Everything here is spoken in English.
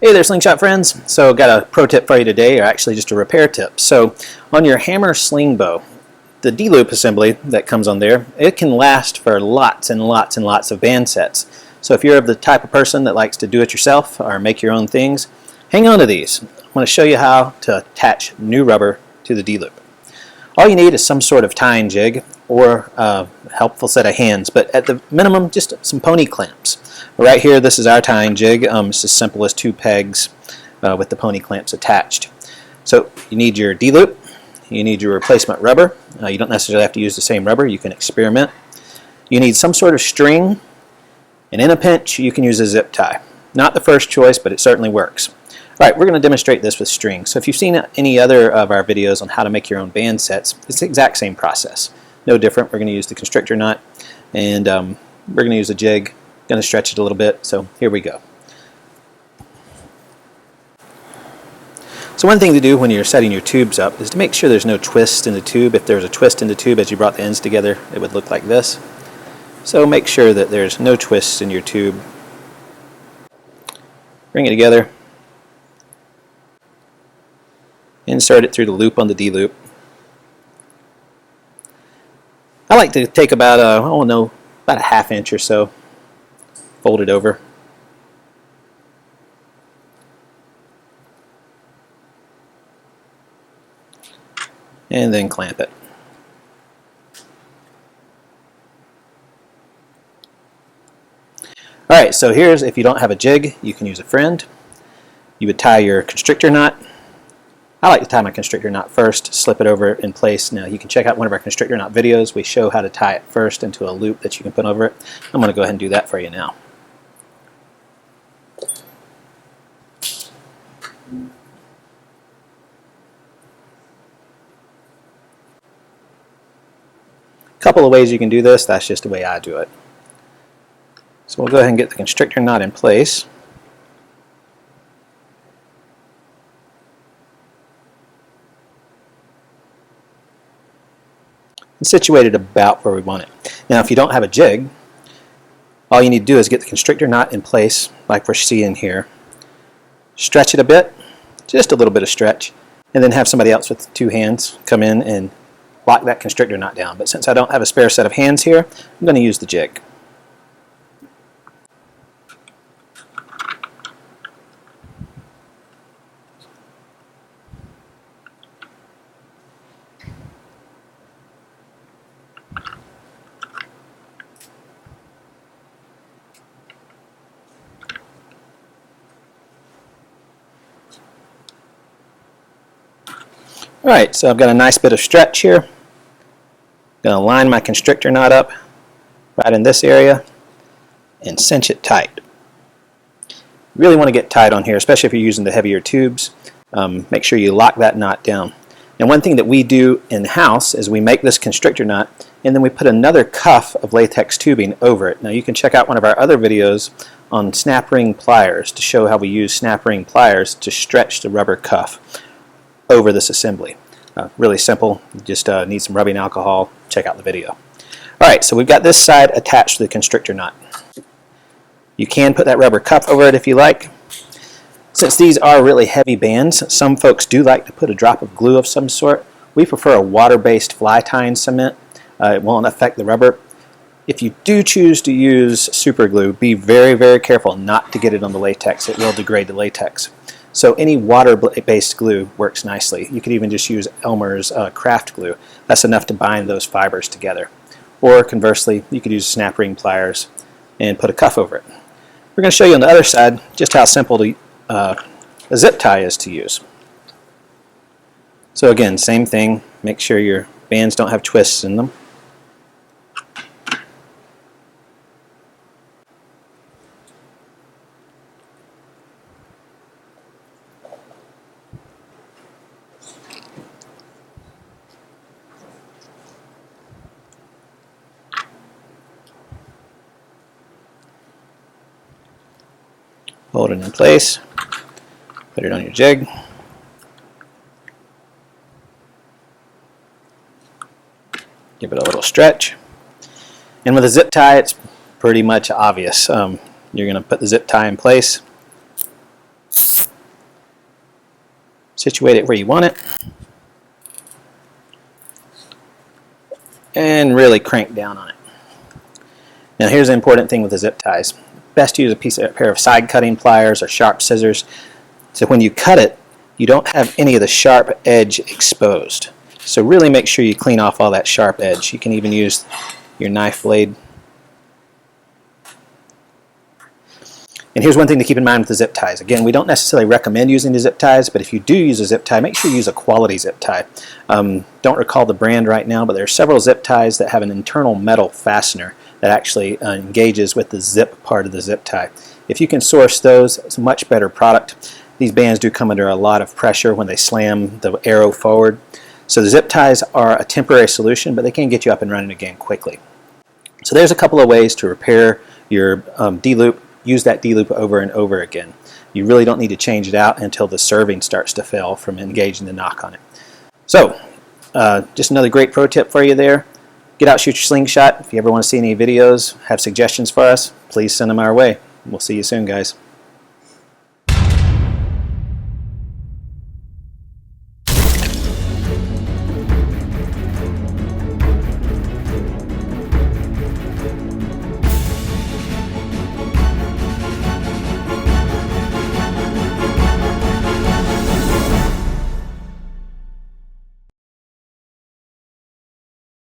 Hey there, Slingshot friends. So got a pro tip for you today, or actually just a repair tip. So on your hammer sling bow, the D-loop assembly that comes on there, it can last for lots and lots and lots of band sets. So if you're the type of person that likes to do it yourself or make your own things, hang on to these. I want to show you how to attach new rubber to the D-loop. All you need is some sort of tying jig or a helpful set of hands, but at the minimum, just some pony clamps. Right here, this is our tying jig. It's as simple as 2 pegs with the pony clamps attached. So you need your D-loop, you need your replacement rubber. You don't necessarily have to use the same rubber, you can experiment. You need some sort of string, and in a pinch, you can use a zip tie. Not the first choice, but it certainly works. Alright, we're going to demonstrate this with string. So if you've seen any other of our videos on how to make your own band sets, it's the exact same process. No different. We're going to use the Constrictor Knot, and we're going to use a jig. Going to stretch it a little bit, so here we go. So one thing to do when you're setting your tubes up is to make sure there's no twist in the tube. If there's a twist in the tube as you brought the ends together, it would look like this. So make sure that there's no twists in your tube. Bring it together. Insert it through the loop on the D-loop. I like to take about about a ½ inch or so. Fold it over. And then clamp it. Alright, so here's, if you don't have a jig, you can use a friend. You would tie your constrictor knot. I like to tie my constrictor knot first, slip it over in place. Now you can check out one of our constrictor knot videos. We show how to tie it first into a loop that you can put over it. I'm going to go ahead and do that for you now. Couple of ways you can do this. That's just the way I do it. So we'll go ahead and get the constrictor knot in place. And situate it about where we want it. Now if you don't have a jig, all you need to do is get the constrictor knot in place like we're seeing here. Stretch it a bit, just a little bit of stretch, and then have somebody else with 2 hands come in and lock that constrictor knot down. But since I don't have a spare set of hands here, I'm going to use the jig. Alright, so I've got a nice bit of stretch here. I'm going to line my constrictor knot up right in this area and cinch it tight. You really want to get tight on here, especially if you're using the heavier tubes. Make sure you lock that knot down. And one thing that we do in-house is we make this constrictor knot and then we put another cuff of latex tubing over it. Now you can check out one of our other videos on snap ring pliers to show how we use snap ring pliers to stretch the rubber cuff over this assembly. Really simple, you just need some rubbing alcohol. Check out the video. Alright, so we've got this side attached to the constrictor knot. You can put that rubber cuff over it if you like. Since these are really heavy bands, some folks do like to put a drop of glue of some sort. We prefer a water-based fly tying cement. It won't affect the rubber. If you do choose to use super glue, be very, very careful not to get it on the latex. It will degrade the latex. So any water-based glue works nicely. You could even just use Elmer's craft glue. That's enough to bind those fibers together. Or conversely, you could use snap ring pliers and put a cuff over it. We're going to show you on the other side just how simple a zip tie is to use. So again, same thing. Make sure your bands don't have twists in them. Hold it in place, put it on your jig, give it a little stretch, and with a zip tie it's pretty much obvious. You're going to put the zip tie in place, Situate it where you want it. And really crank down on it. Now here's the important thing with the zip ties. Best to use a pair of side cutting pliers or sharp scissors. So when you cut it, you don't have any of the sharp edge exposed. So really make sure you clean off all that sharp edge. You can even use your knife blade. And here's one thing to keep in mind with the zip ties. Again, we don't necessarily recommend using the zip ties, but if you do use a zip tie, make sure you use a quality zip tie. Don't recall the brand right now, but there are several zip ties that have an internal metal fastener that actually engages with the zip part of the zip tie. If you can source those, it's a much better product. These bands do come under a lot of pressure when they slam the arrow forward. So the zip ties are a temporary solution, but they can get you up and running again quickly. So there's a couple of ways to repair your D-loop. Use that D-loop over and over again. You really don't need to change it out until the serving starts to fail from engaging the knock on it. So, just another great pro tip for you there. Get out, shoot your slingshot. If you ever want to see any videos, have suggestions for us, please send them our way. We'll see you soon, guys.